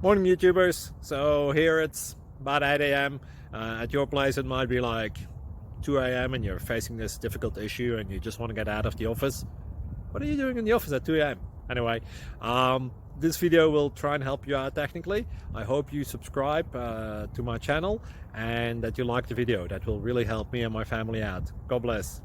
Morning YouTubers. So here it's about 8 a.m. At your place it might be like 2 a.m. and you're facing this difficult issue and you just want to get out of the office. What are you doing in the office at 2 a.m.? Anyway, this video will try and help you out technically. I hope you subscribe to my channel and that you like the video. That will really help me and my family out. God bless.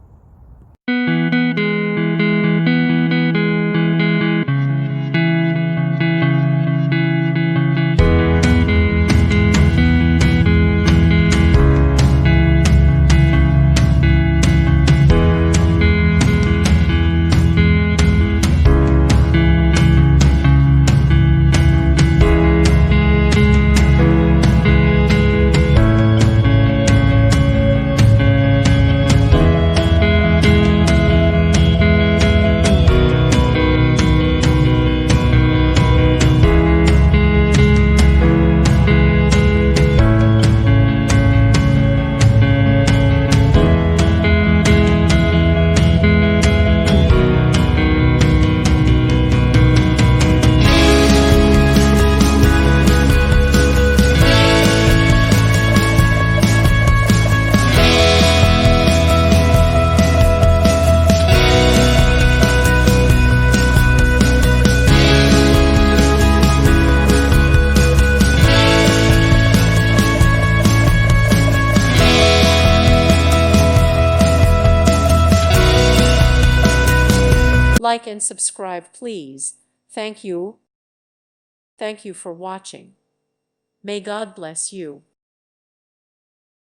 Like and subscribe, please. Thank you. Thank you for watching. May God bless you.